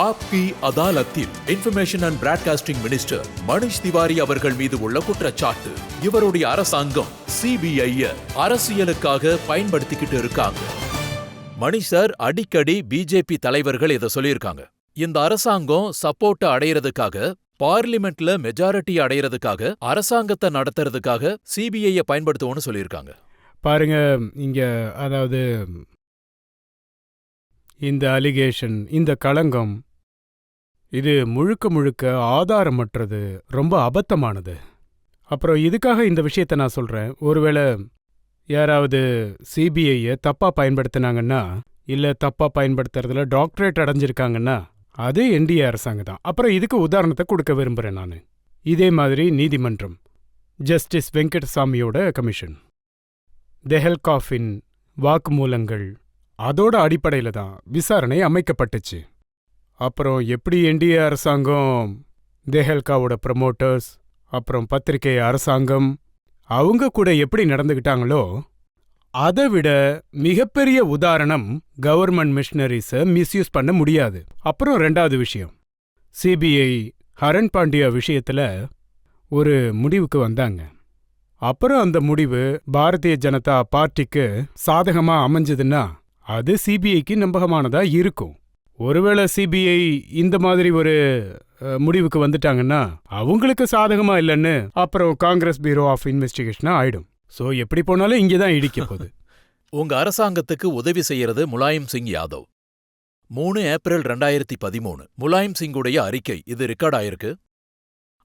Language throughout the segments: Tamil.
ஆப்கி அதாலத்தில் information and broadcasting minister Manish Tewari அவர்கள் மீது உள்ள குற்றச்சாட்டு. இவருடைய அரசாங்கம் சிபிஐ அரசியலுக்காக பயன்படுத்திக்கிட்டு இருக்காங்க. மணிஷ் சார் அடிக்கடி பிஜேபி தலைவர்கள் இதை சொல்லியிருக்காங்க. இந்த அரசாங்கம் சப்போர்ட் அடையறதுக்காக, பார்லிமெண்ட்ல மெஜாரிட்டி அடையறதுக்காக, அரசாங்கத்தை நடத்துறதுக்காக சிபிஐ பயன்படுத்துவோம்னு சொல்லியிருக்காங்க. பாருங்க, இங்க அதாவது இந்த அலிகேஷன், இந்த களங்கம், இது முழுக்க முழுக்க ஆதாரமற்றது, ரொம்ப அபத்தமானது. அப்புறம் இதுக்காக இந்த விஷயத்த நான் சொல்றேன். ஒருவேளை யாராவது சிபிஐயை தப்பா பயன்படுத்தினாங்கன்னா, இல்ல தப்பா பயன்படுத்துறதுல டாக்டரேட் அடைஞ்சிருக்காங்கன்னா, அது என்டிஏ அரசாங்கம் தான். அப்புறம் இதுக்கு உதாரணத்தை கொடுக்க விரும்புறேன் நான். இதே மாதிரி நீதிமன்றம், ஜஸ்டிஸ் வெங்கடசாமியோட கமிஷன், தெஹல்காஃபின் வாக்குமூலங்கள், அதோட அடிப்படையில தான் விசாரணை அமைக்கப்பட்டுச்சு. அப்புறம் எப்படி என்டிஏ அரசாங்கம் தெஹல்காவோட ப்ரமோட்டர்ஸ், அப்புறம் பத்திரிகை அரசாங்கம், அவங்க கூட எப்படி நடந்துகிட்டாங்களோ அதை விட மிகப்பெரிய உதாரணம் கவர்மெண்ட் மிஷனரிஸை மிஸ்யூஸ் பண்ண முடியாது. அப்புறம் ரெண்டாவது விஷயம், சிபிஐ ஹரன் பாண்டியா விஷயத்துல ஒரு முடிவுக்கு வந்தாங்க. அப்புறம் அந்த முடிவு பாரதிய ஜனதா பார்ட்டிக்கு சாதகமா அமைஞ்சதுன்னா அது சிபிஐக்கு நம்பகமானதா இருக்கும். ஒருவேளை சிபிஐ இந்த மாதிரி ஒரு முடிவுக்கு வந்துட்டாங்கன்னா அவங்களுக்கு சாதகமா இல்லைன்னு அப்புறம் காங்கிரஸ் பியூரோ ஆஃப் இன்வெஸ்டிகேஷனா ஆயிடும். சோ எப்படி போனாலும் இங்கதான் இடிக்க போகுது. உங்க அரசாங்கத்துக்கு உதவி செய்யறது முலாயம் சிங் யாதவ். 3 ஏப்ரல் 2013 முலாயம் சிங்குடைய அறிக்கை, இது ரெக்கார்ட் ஆயிருக்கு.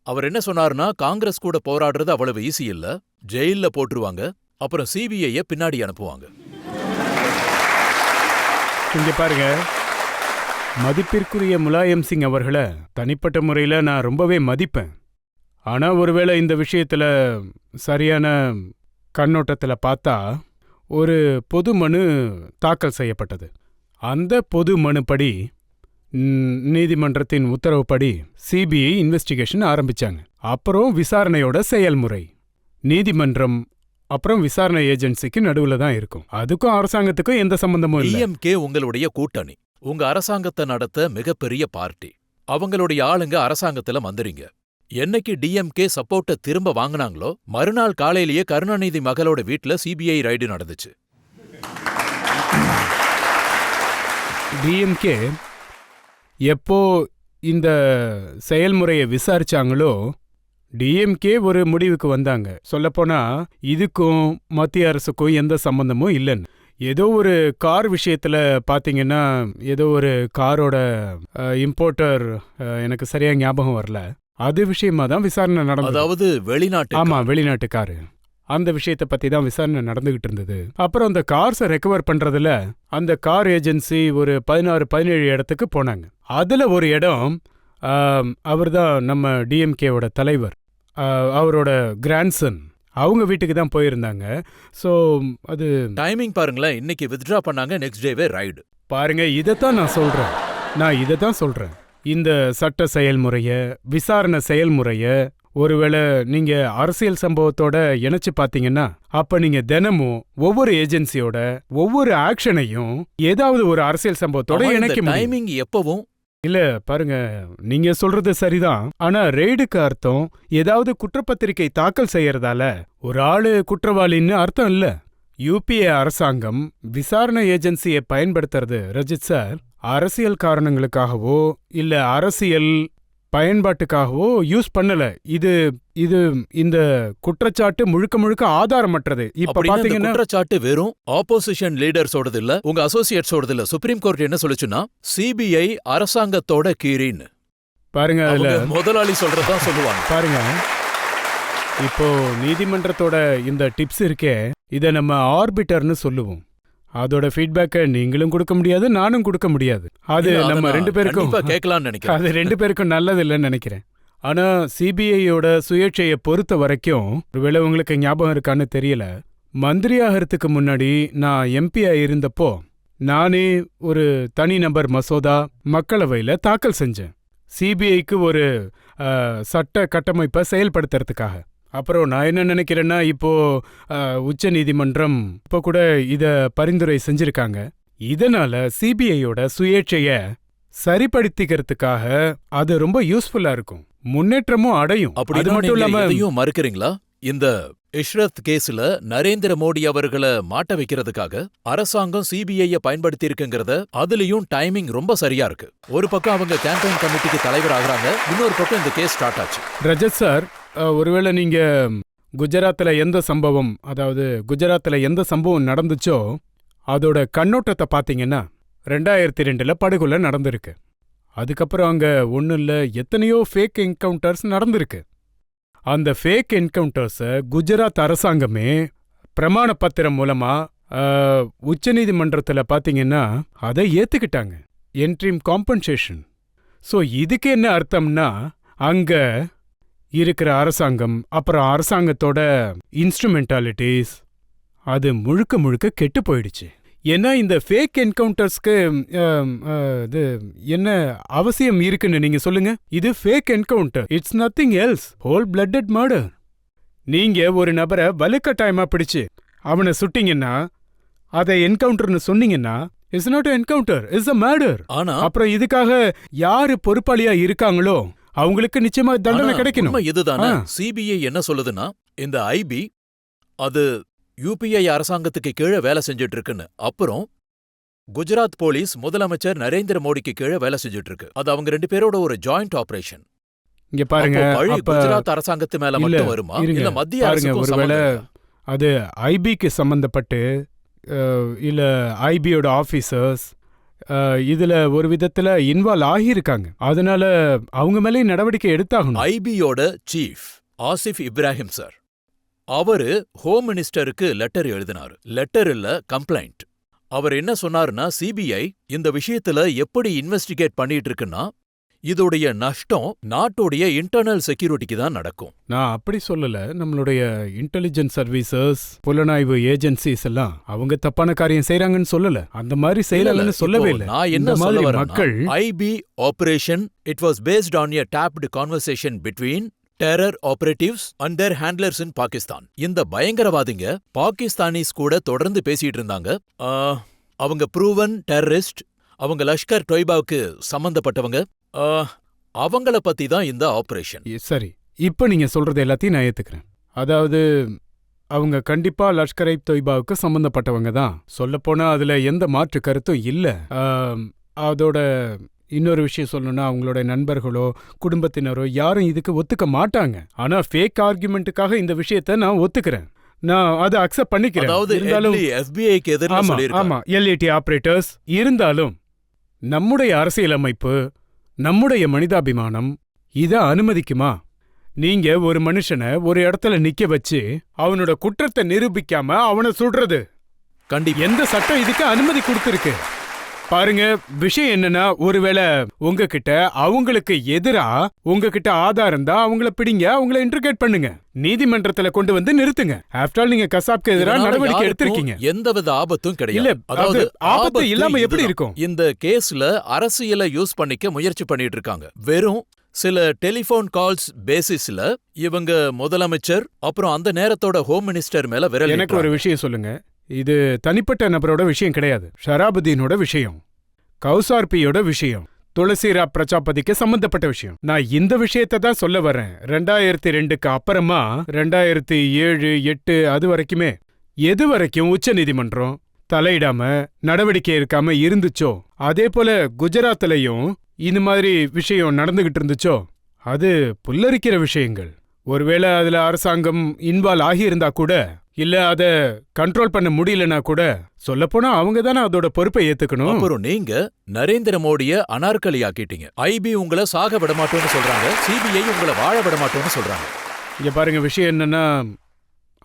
அவர் என்ன சொன்னார்னா, காங்கிரஸ் கூட போராடுறது அவ்வளவு ஈஸி இல்ல, ஜெயில்ல போட்டுருவாங்க, அப்புறம் சிபிஐ பின்னாடி அனுப்புவாங்க. இங்க பாருங்க, மதிப்பிற்குரிய முலாயம் சிங் அவர்களை தனிப்பட்ட முறையில் நான் ரொம்பவே மதிப்பேன். ஆனா ஒருவேளை இந்த விஷயத்துல சரியான கண்ணோட்டத்தில் பார்த்தா ஒரு பொது மனு தாக்கல் செய்யப்பட்டது. அந்த பொது மனுப்படி நீதிமன்றத்தின் உத்தரவுப்படி சிபிஐ இன்வெஸ்டிகேஷன் ஆரம்பிச்சாங்க. அப்புறம் விசாரணையோட செயல்முறை நீதிமன்றம் அப்புறம் விசாரணை ஏஜென்சிக்கு நடுவுல தான் இருக்கும். அதுக்கும் அரசாங்கத்துக்கும் எந்த சம்பந்தமும் இல்லை. டிஎம்கே உங்களுடைய கூட்டணி, உங்க அரசாங்கத்தை நடத்த மிகப்பெரிய பார்ட்டி, அவங்களுடைய ஆளுங்க அரசாங்கத்துல மந்திரிங்க. என்னைக்கு டிஎம்கே சப்போர்ட்டை திரும்ப வாங்கினாங்களோ மறுநாள் காலையிலேயே கருணாநிதி மகளோட வீட்டுல சிபிஐ ரைடு நடந்துச்சு. டிஎம்கே எப்போ இந்த செயல்முறையை விசாரிச்சாங்களோ டிஎம்கே ஒரு முடிவுக்கு வந்தாங்க. சொல்லப்போனா இதுக்கும் மத்திய அரசுக்கும் எந்த சம்பந்தமும் இல்லைன்னு. ஏதோ ஒரு கார் விஷயத்துல பாத்தீங்கன்னா, ஏதோ ஒரு காரோட இம்போர்ட்டர், எனக்கு சரியா ஞாபகம் வரல, அது விஷயமா தான் விசாரணை நடந்தது. அதாவது வெளிநாட்டு, ஆமா வெளிநாட்டு காரு, அந்த விஷயத்தை பத்தி தான் விசாரணை நடந்துகிட்டு இருந்தது. அப்புறம் அந்த கார்ஸை ரெக்கவர் பண்றதுல அந்த கார் ஏஜென்சி ஒரு 16-17 இடத்துக்கு போனாங்க. அதுல ஒரு இடம் அவர் தான் நம்ம டிஎம்கேவோட தலைவர், அவரோட கிராண்ட்சன், அவங்க வீட்டுக்கு தான் போயிருந்தாங்க. ஸோ அது டைமிங் பாருங்களேன், இன்னைக்கு வித்ட்ரா பண்ணாங்க, நெக்ஸ்ட் டேவே ரைடு. பாருங்க, இதைத்தான் நான் சொல்றேன். இந்த சட்ட செயல்முறைய, விசாரணை செயல்முறைய ஒருவேளை நீங்க அரசியல் சம்பவத்தோட இணைச்சு பாத்தீங்கன்னா, அப்ப நீங்க தினமும் ஒவ்வொரு ஏஜென்சியோட ஒவ்வொரு ஆக்ஷனையும் ஏதாவது ஒரு அரசியல் சம்பவத்தோட இணைக்க முடியும். டைமிங் எப்பவும் இல்ல பாருங்க, நீங்க சொல்றது சரிதான். ஆனா ரெய்டுக்கு அர்த்தம் ஏதாவது குற்றப்பத்திரிகை தாக்கல் செய்யறதால ஒரு ஆளு குற்றவாளின்னு அர்த்தம் இல்ல. யூபிஏ அரசாங்கம் விசாரணை ஏஜென்சியை பயன்படுத்துறது ரஜித் சார் அரசியல் காரணங்களுக்காகவோ இல்ல அரசியல் பயன்பாட்டுக்காகவோ யூஸ் பண்ணல. இது இந்த குற்றச்சாட்டு முழுக்க முழுக்க ஆதாரமற்றது. இப்ப பாத்தீங்கன்னா குற்றச்சாட்டு வெறும் ஆப்போசிஷன் லீடர்ஸோடது இல்ல, உங்க அசோசியேட்ஸோடது இல்ல. சுப்ரீம் கோர்ட் என்ன சொல்லுச்சுன்னா, சிபிஐ அரசாங்கத்தோட கீரின்னு. பாருங்க, அதுல முதலாளி சொல்றதா சொல்லுவாங்க. பாருங்க, இப்போ நீதிமன்றத்தோட இந்த டிப்ஸ் இருக்கே, இத நம்ம ஆர்பிட்டர்னு சொல்லுவோம். அதோட ஃபீட்பேக்கை நீங்களும் கொடுக்க முடியாது, நானும் கொடுக்க முடியாது. அது நம்ம 2 பேருக்கும் கேட்கலாம்னு நினைக்கிறேன். அது 2 பேருக்கும் நல்லது இல்லைன்னு நினைக்கிறேன். ஆனா சிபிஐயோட சுயேட்சையை பொறுத்த வரைக்கும், ஒருவேளை உங்களுக்கு ஞாபகம் இருக்கான்னு தெரியல, மந்திரியாகிறதுக்கு முன்னாடி நான் எம்பியா இருந்தப்போ நானே ஒரு தனிநபர் மசோதா மக்களவையில தாக்கல் செஞ்சேன், சிபிஐக்கு ஒரு சட்ட கட்டமைப்பை செயல்படுத்துறதுக்காக. அப்புறம் நான் என்ன நினைக்கிறேன்னா, இப்போ உச்ச நீதிமன்றம் இப்போ கூட இத பரிந்துரை செஞ்சிருக்காங்க. இதனால சிபிஐயோட சுயேட்சைய சரிப்படுத்திக்கிறதுக்காக அது ரொம்ப யூஸ்ஃபுல்லா இருக்கும். முன்னேற்றமும் அடையும். அது அப்படின்னா மட்டும் நீங்க இல்லாம எதையும் மறுக்கிறீங்களா? இந்த இஷ்ரத் கேஸ்ல நரேந்திர மோடி அவர்களை மாட்ட வைக்கிறதுக்காக அரசாங்கம் சிபிஐ பயன்படுத்தி இருக்குங்கிறத, அதுலயும் டைமிங் ரொம்ப சரியா இருக்கு. ஒரு பக்கம் அவங்க கேம்பெயின் கமிட்டிக்கு தலைவர் ஆகுறாங்க, இன்னொரு பக்கம் இந்த கேஸ் ஸ்டார்ட் ஆச்சு. ரஜத் சார், ஒருவேளை நீங்க குஜராத்ல எந்த சம்பவம், அதாவது குஜராத்ல எந்த சம்பவம் நடந்துச்சோ அதோட கண்ணோட்டத்தை பாத்தீங்கன்னா 2002ல படுகொலை நடந்திருக்கு. அதுக்கப்புறம் அங்க ஒன்னும் இல்ல, எத்தனையோ ஃபேக் என்கவுண்டர்ஸ் நடந்திருக்கு. அந்த ஃபேக் என்கவுண்டர்ஸை குஜராத் அரசாங்கமே பிரமாண பத்திரம் மூலமா உச்சநீதிமன்றத்தில் பார்த்தீங்கன்னா அதை ஏத்துக்கிட்டாங்க. என்ட்ரீம் காம்பன்சேஷன். ஸோ இதுக்கு என்ன அர்த்தம்னா, அங்க இருக்கிற அரசாங்கம் அப்புறம் அரசாங்கத்தோட இன்ஸ்ட்ருமெண்டாலிட்டிஸ் அது முழுக்க முழுக்க கெட்டு போயிடுச்சு. ஏன்னா இந்த ஃபேக் என்கவுண்டர்ஸ்க்கு இது என்ன அவசியம் இருக்குன்னு நீங்க சொல்லுங்க. இது fake encounter, it's nothing else, whole blooded murder. நீங்க ஒரு நபரை வலுக்கட்டாயமா பிடிச்சு அவனை சுட்டீங்கன்னா, அதை என்கவுண்டர்னு சொன்னீங்கன்னா, it's not encounter, it's a murder. ஆனா அப்புறம் இதுக்காக யாரு பொறுப்பாளியா இருக்காங்களோ அவங்களுக்கு நிச்சயமா தண்டனை கிடைக்கணும். உண்மை இதுதானே. சிபிஐ என்ன சொல்லுதுன்னா, இந்த ஐபி அது யூபிஐ அரசாங்கத்துக்கு கீழே வேலை செஞ்சுட்டு இருக்குன்னு. அப்புறம் குஜராத் போலீஸ் முதலமைச்சர் நரேந்திர மோடிக்கு கீழே வேலை செஞ்சுட்டு இருக்கு. அது அவங்க 2 பேரோட ஒரு ஜாயிண்ட் ஆபரேஷன். இங்க பாருங்க, குஜராத் அரசாங்கத்து மேல மட்டும் வருமா, இல்ல மத்திய அரசுக்கும் ஒருவேளை அது ஐபிக்கு சம்பந்தப்பட்டு இல்ல ஐபியோட ஆபீசர்ஸ் இதுல ஒரு விதத்துல இன்வால்வ் ஆகியிருக்காங்க. அதனால அவங்க மேலே நடவடிக்கை எடுத்தாகணும். ஐபியோட சீஃப் ஆசிஃப் இப்ராஹிம் சார், அவரு ஹோம் மினிஸ்டருக்கு லெட்டர் எழுதினாரு. லெட்டர் இல்ல, கம்ப்ளைண்ட். அவர் என்ன சொன்னாருன்னா, சிபிஐ இந்த விஷயத்துல எப்படி இன்வெஸ்டிகேட் பண்ணிட்டு இருக்குன்னா, இதோடைய நஷ்டம் நாட்டோடைய இன்டர்னல் செக்யூரிட்டிக்கு தான் நடக்கும். நான் அப்படி சொல்லல. நம்மளுடைய இன்டெலிஜென்ஸ் சர்வீசஸ், புலனாய்வு ஏஜென்சிஸ் எல்லாம் அவங்க தப்பான காரியம் செய்யறாங்கன்னு சொல்லல, அந்த மாதிரி செய்யலன்னு சொல்லவே இல்லை. நான் என்ன சொல்ல வரேன்னா, மக்கள் IB operation it was based on a tapped conversation between terror operatives and their handlers in Pakistan. இந்த பயங்கரவாதிங்க பாகிஸ்தானிஸ் கூட தொடர்ந்து பேசிட்டு இருந்தாங்க. அவங்க ப்ரூவன் டெரரிஸ்ட், அவங்க லஷ்கர் டொய்பாவுக்கு சம்பந்தப்பட்டவங்க, அவங்கள பத்தி தான் இந்த ஆபரேஷன். சரி, இப்ப நீங்க சொல்றது எல்லாத்தையும் நான் ஏத்துக்கிறேன். அதாவது அவங்க கண்டிப்பா லஷ்கர் தொய்பாவுக்கு சம்பந்தப்பட்டவங்க தான். சொல்லப்போனா அதுல எந்த மாற்று கருத்தும் இல்ல. அதோட இன்னொரு விஷயம் சொல்லணும்னா, அவங்களோட நண்பர்களோ குடும்பத்தினரோ யாரும் இதுக்கு ஒத்துக்க மாட்டாங்க. ஆனா ஃபேக் ஆர்குமெண்ட்டுக்காக இந்த விஷயத்த நான் ஒத்துக்கிறேன், நான் அதை அக்செப்ட் பண்ணிக்கிறேன். இருந்தாலும் எஸ்பிஐக்கு எதிராக சொல்லிருக்காங்க. ஆமா, எல்ஏடி ஆபரேட்டர்ஸ். இருந்தாலும் நம்முடைய அரசியலமைப்பு, நம்முடைய மனிதாபிமானம் இத அனுமதிக்குமா? நீங்க ஒரு மனுஷனை ஒரு இடத்துல நிக்க வச்சு அவனோட குற்றத்தை நிரூபிக்காம அவனை சுடுறது, கண்டிப்பா எந்த சட்டம் இதுக்கு அனுமதி கொடுத்திருக்கு? பாருங்க, விஷயம் என்னன்னா, ஒருவேளை உங்ககிட்ட அவங்களுக்கு எதிரா உங்ககிட்ட ஆதாரம் தான், அவங்கள பிடிங்க, அவங்கள இன்டர்கேட் பண்ணுங்க, நீதிமன்றத்துல கொண்டு வந்து நிறுத்துங்க. ஆஃப்டர் ஆல் நீங்க கசாப்க்கு எதிராக நடவடிக்கை எடுத்திருக்கீங்க. எந்தவித ஆபத்தும் கிடையாது. இல்ல, அதாவது ஆபத்து இல்லாம எப்படி இருக்கும்? இந்த கேஸ்ல அரசியலை யூஸ் பண்ணிக்க முயற்சி பண்ணிட்டு இருக்காங்க. வெறும் சில டெலிபோன் கால்ஸ் பேசிஸ்ல இவங்க முதலமைச்சர் அப்புறம் அந்த நேரத்தோட ஹோம் மினிஸ்டர் மேல விரல். எனக்கு ஒரு விஷயம் சொல்லுங்க, இது தனிப்பட்ட நபரோட விஷயம் கிடையாது. ஷராபுதீனோட விஷயம், கௌசார்பியோட விஷயம், துளசிரா பிரஜாபதிக்கு சம்பந்தப்பட்ட விஷயம். நான் இந்த விஷயத்தை தான் சொல்ல வரேன். 2002க்கு அப்புறமா 2007, 2008 அது வரைக்குமே எது வரைக்கும் உச்ச நீதிமன்றம் தலையிடாம நடவடிக்கை எடுக்காம இருந்துச்சோ, அதே போல குஜராத்லயும் இந்த மாதிரி விஷயம் நடந்துகிட்டு இருந்துச்சோ, அது புல்லரிக்கிற விஷயங்கள். ஒருவேளை அதுல அரசாங்கம் இன்வால்வ் ஆகியிருந்தா கூட, இல்ல அத கண்ட்ரோல் பண்ண முடியலனா கூட, சொல்லப்போனா அவங்க தானே அதோட பொறுப்பை ஏத்துக்கணும். அப்புறம் நீங்க நரேந்திர மோடிய அனார்கலி ஆக்கிட்டீங்க. ஐபி உங்களை சாக விட மாட்டோம்னு சொல்றாங்க, சிபிஐ உங்களை வாழ விட மாட்டோம்னு சொல்றாங்க. இங்க பாருங்க, விஷயம் என்னன்னா,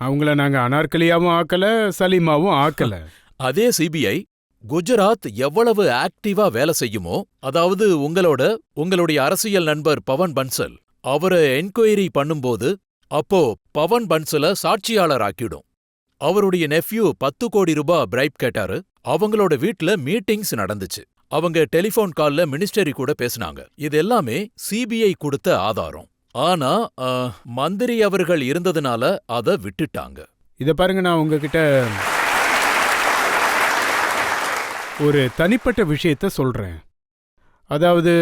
அவங்கள நாங்க அனார்கலியாவும் ஆக்கல, சலீமாவும் ஆக்கல. அதே சிபிஐ குஜராத் எவ்வளவு ஆக்டிவா வேலை செய்யுமோ, அதாவது உங்களுடைய அரசியல் நண்பர் பவன் பன்சல் அவரை என்கொயரி பண்ணும்போது, அப்போ பவன் பன்சல சாட்சியாளர் ஆக்கிடும். அவருடைய நெஃப்யூ 10 கோடி ரூபாய் பிரைப் கேட்டாரு. அவங்களோட வீட்ல மீட்டிங்ஸ் நடந்துச்சு. அவங்க டெலிபோன் கால்ல மினிஸ்டரி கூட பேசினாங்க. இது எல்லாமே சிபிஐ கொடுத்த ஆதாரம். ஆனா மந்திரி அவர்கள் இருந்ததுனால அத விட்டுட்டாங்க. இத பாருங்க, நான் உங்ககிட்ட ஒரு தனிப்பட்ட விஷயத்த சொல்றேன். அதாவது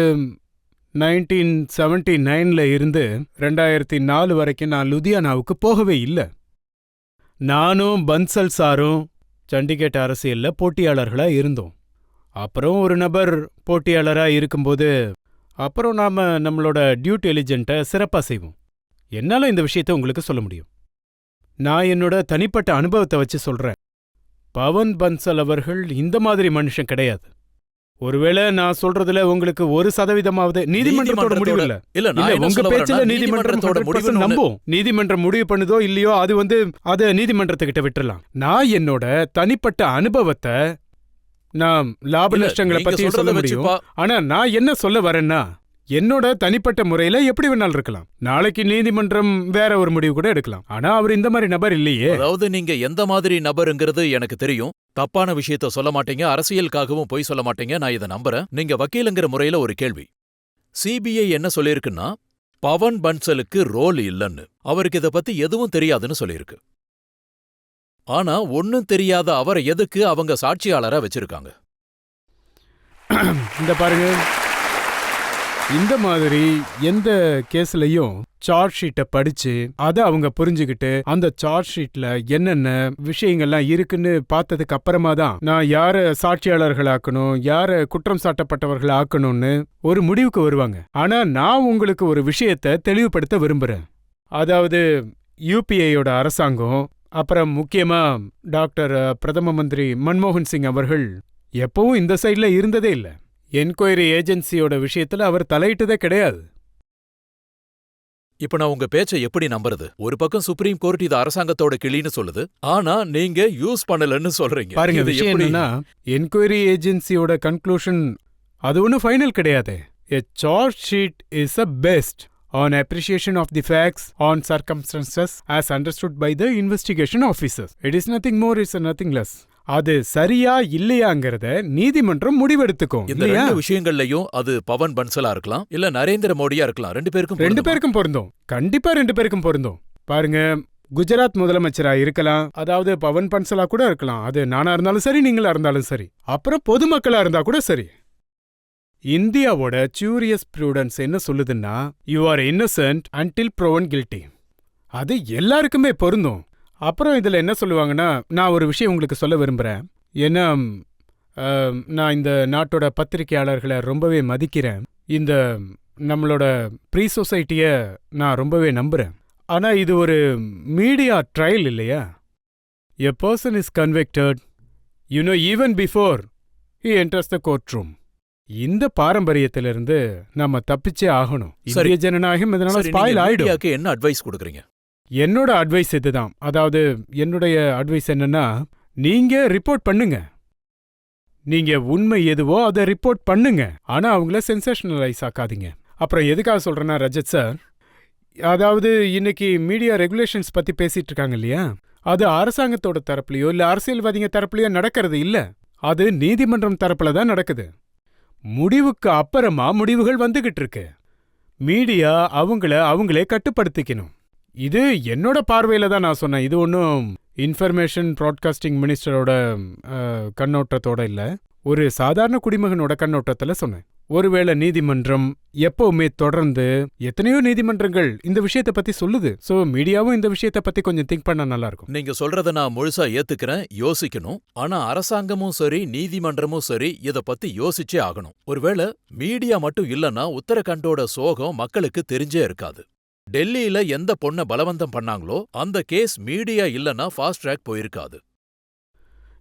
1979ல இருந்து 2004 வரைக்கும் நான் லுதியானாவுக்கு போகவே இல்லை. நானும் பன்சல் சாரும் சண்டிகேட் அரசியல்ல போட்டியாளர்களா இருந்தோம். அப்புறம் ஒரு நபர் போட்டியாளரா இருக்கும்போது அப்புறம் நாம நம்மளோட டியூ டெலிஜென்ட்டை சிறப்பா செய்வோம். என்னால இந்த விஷயத்தை உங்களுக்கு சொல்ல முடியும். நான் என்னோட தனிப்பட்ட அனுபவத்தை வச்சு சொல்றேன். பவன் பன்சல் அவர்கள் இந்த மாதிரி மனுஷன் கிடையாது. ஒருவேளை நான் சொல்றதுல உங்களுக்கு 1% நீதிமன்றத்தோட முடிவு இல்ல. இல்ல, உங்க பேச்சுல நீதிமன்றத்தோட முடிவு நம்பும். நீதிமன்றம் முடிவு பண்ணுதோ இல்லையோ அது நீதிமன்றத்துக்கிட்ட விட்டுறலாம். நான் என்னோட தனிப்பட்ட அனுபவத்தை நான் லாப நஷ்டங்களை பத்தி சொல்ல முடியும். ஆனா நான் என்ன சொல்ல வரேன்னா, என்னோட தனிப்பட்ட முறையில எப்படி வேணாலும் இருக்கலாம். நாளைக்கு நீதிமன்றம் வேற ஒரு முடிவு கூட எடுக்கலாம். ஆனா அவர் இந்த மாதிரி நபர் இல்லையே. அதாவது நீங்க எந்த மாதிரி நபருங்கிறது எனக்கு தெரியும். தப்பான விஷயத்த சொல்ல மாட்டீங்க, அரசியலுக்காகவும் போய் சொல்ல மாட்டீங்க, நான் இதை நம்புறேன். நீங்க வக்கீலுங்கிற முறையில ஒரு கேள்வி. சிபிஐ என்ன சொல்லியிருக்குன்னா, பவன் பன்சலுக்கு ரோல் இல்லைன்னு, அவருக்கு இதை பத்தி எதுவும் தெரியாதுன்னு சொல்லியிருக்கு. ஆனா ஒன்னும் தெரியாத அவரை எதுக்கு அவங்க சாட்சியாளரா வச்சிருக்காங்க? இந்த பாருங்க, இந்த மாதிரி எந்த கேஸ்லயும் சார்ஜ் ஷீட்டை படிச்சு அதை அவங்க புரிஞ்சுக்கிட்டு அந்த சார்ஜ் ஷீட்ல என்னென்ன விஷயங்கள்லாம் இருக்குன்னு பார்த்ததுக்கு அப்புறமா தான் நான் யார சாட்சியாளர்களாக்கணும், யார குற்றம் சாட்டப்பட்டவர்கள் ஆக்கணும்னு ஒரு முடிவுக்கு வருவாங்க. ஆனா நான் உங்களுக்கு ஒரு விஷயத்தை தெளிவுபடுத்த விரும்புறேன். அதாவது யூபிஐயோட அரசாங்கம், அப்புறம் முக்கியமா டாக்டர் பிரதம மந்திரி மன்மோகன் சிங் அவர்கள் எப்பவும் இந்த சைட்ல இருந்ததே இல்லை. என்கொயரி ஏஜென்சியோட விஷயத்துல அவர் தலையிட்டதே கிடையாது. இப்ப நான் உங்க பேச்சை எப்படி நம்புறது? ஒரு பக்கம் சுப்ரீம் கோர்ட் இது அரசாங்கத்தோட கிளின்னு சொல்லுது, ஆனா நீங்க யூஸ் பண்ணலன்னு சொல்றீங்க. பாருங்க, விஷயம் என்னன்னா, என்கொயரி ஏஜென்சியோட கன்க்ளூஷன் அது ஒன்னும் ஃபைனல் கிடையாது. A charge sheet is a best on appreciation of the facts on circumstances as understood by the investigation officers. It is nothing more, it's nothing less. அது சரியா இல்லையாங்கிறத நீதிமன்றம் முடிவெடுத்துக்கும். இந்த ரெண்டு விஷயங்கள்லயும் அது பவன் பன்சலா இருக்கலாம், இல்ல நரேந்திர மோடியா இருக்கலாம். ரெண்டு பேருக்கும் பொருந்தும். கண்டிப்பா 2 பேருக்கும் பொருந்தும். பாருங்க, குஜராத் முதலமைச்சரா இருக்கலாம், அதாவது பவன் பன்சலா கூட இருக்கலாம். அது நானா இருந்தாலும் சரி, நீங்களா இருந்தாலும் சரி, அப்புறம் பொதுமக்களா இருந்தா கூட சரி. இந்தியாவோட ஜூரிஸ் ப்ரூடன்ஸ் என்ன சொல்லுதுன்னா, you are Innocent until ப்ரோவன் guilty. அது எல்லாருக்குமே பொருந்தும். அப்புறம் இதுல என்ன சொல்லுவாங்கன்னா, நான் ஒரு விஷயம் உங்களுக்கு சொல்ல விரும்புறேன். ஏன்னா நான் இந்த நாட்டோட பத்திரிகையாளர்களை ரொம்பவே மதிக்கிறேன். இந்த நம்மளோட ப்ரீ சொசைட்டிய நான் ரொம்பவே நம்புறேன். ஆனா இது ஒரு மீடியா ட்ரையல் இல்லையா? A person is convicted, even before he enters the court room. இந்த பாரம்பரியத்திலிருந்து நம்ம தப்பிச்சே ஆகணும். இந்திய ஜனநாயகம் இதனால ஸ்பாயில் ஆயிடும். என்ன அட்வைஸ் கொடுக்குறீங்க? என்னோட அட்வைஸ் இதுதான். அதாவது என்னுடைய அட்வைஸ் என்னன்னா, நீங்க ரிப்போர்ட் பண்ணுங்க. நீங்க உண்மை எதுவோ அதை ரிப்போர்ட் பண்ணுங்க. ஆனா அவங்கள சென்சேஷனலைஸ் ஆக்காதீங்க. அப்புறம் எதுக்காக சொல்றேன்னா, ரஜத் சார், அதாவது இன்னைக்கு மீடியா ரெகுலேஷன்ஸ் பத்தி பேசிட்டு இருக்காங்க இல்லையா, அது அரசாங்கத்தோட தரப்புலையோ இல்ல அரசியல்வாதிங்க தரப்புலையோ நடக்கிறது இல்ல. அது நீதிமன்றம் தரப்புல தான் நடக்குது. முடிவுக்கு அப்புறமா முடிவுகள் வந்துகிட்டு இருக்கு. மீடியா அவங்களே கட்டுப்படுத்திக்கணும். இது என்னோட பார்வையில தான் நான் சொன்னேன். இது ஒன்றும் இன்ஃபர்மேஷன் ப்ராட்காஸ்டிங் மினிஸ்டரோட கண்ணோட்டத்தோட இல்ல, ஒரு சாதாரண குடிமகனோட கண்ணோட்டத்துல சொன்னேன். ஒருவேளை நீதிமன்றம் எப்பவுமே தொடர்ந்து எத்தனையோ நீதிமன்றங்கள் இந்த விஷயத்தை பத்தி சொல்லுது. சோ மீடியாவும் இந்த விஷயத்தை பத்தி கொஞ்சம் திங்க் பண்ணா நல்லா இருக்கும். நீங்க சொல்றத நான் முழுசா ஏத்துக்கிறேன், யோசிக்கணும். ஆனா அரசாங்கமும் சரி நீதிமன்றமும் சரி இத பத்தி யோசிச்சே ஆகணும். ஒருவேளை மீடியா மட்டும் இல்லன்னா உத்தரகண்டோட சோகம் மக்களுக்கு தெரிஞ்சே இருக்காது. டெல்லியில எந்த பொண்ண பலவந்தம் பண்ணாங்களோ அந்த கேஸ் மீடியா இல்லனா ஃபாஸ்ட் ட்ராக் போயிருக்காது.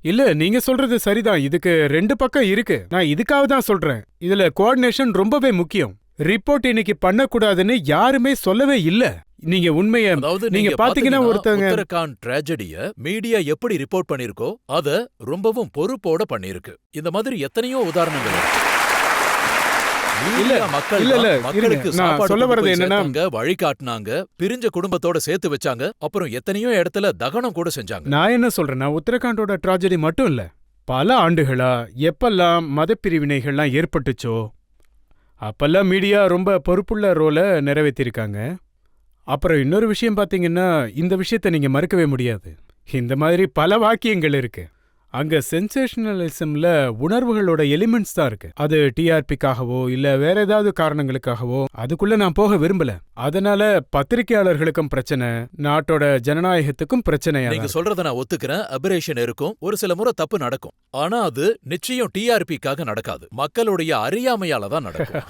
இல்ல, நீங்க சொல்றது சரிதான். இதுக்கு 2 பக்கம் இருக்கு. நான் இதுக்காக தான் சொல்றேன், இதுல கோஆர்டினேஷன் ரொம்பவே முக்கியம். ரிப்போர்ட் இன்னைக்கு பண்ணக்கூடாதுன்னு யாருமே சொல்லவே இல்ல. நீங்க உண்மையை நீங்க பாத்தீங்கன்னா, உத்தரகாண்ட் ட்ராஜடிய மீடியா எப்படி ரிப்போர்ட் பண்ணிருக்கோ அத ரொம்பவும் பொறுப்போட பண்ணிருக்கு. இந்த மாதிரி எத்தனையோ உதாரணங்கள் இருக்கு. மக்களுக்கு சொல்ல வரது என்னன்னா, வழிகாட்டினாங்க, பிரிஞ்ச குடும்பத்தோட சேர்த்து வச்சாங்க, அப்புறம் எத்தனையோ இடத்துல தகனம் கூட செஞ்சாங்க. நான் என்ன சொல்றேன்னா, உத்தரகாண்டோட ட்ராஜடி மட்டும் இல்ல, பல ஆண்டுகளா எப்பெல்லாம் மதப்பிரிவினைகள்லாம் ஏற்பட்டுச்சோ அப்பெல்லாம் மீடியா ரொம்ப பொறுப்புள்ள ரோலை நிறைவேற்றிருக்காங்க. அப்புறம் இன்னொரு விஷயம் பாத்தீங்கன்னா, இந்த விஷயத்த நீங்க மறுக்கவே முடியாது. இந்த மாதிரி பல வாக்கியங்கள் இருக்கு. அங்க சென்சேஷனலிசம்ல உணர்வுகளோட எலிமெண்ட்ஸ் தான் இருக்கு. அது டிஆர்பிக்காகவோ இல்ல வேற ஏதாவது காரணங்களுக்காகவோ அதுக்குள்ள நான் போக விரும்பல. அதனால பத்திரிகையாளர்களுக்கும் பிரச்சனை, நாட்டோட ஜனநாயகத்துக்கும் பிரச்சனையா. நீங்க சொல்றத நான் ஒத்துக்கிறேன். அபரேஷன் இருக்கும், ஒரு சில முறை தப்பு நடக்கும். ஆனா அது நிச்சயம் டிஆர்பிக்காக நடக்காது, மக்களுடைய அறியாமையால தான் நடக்கும்.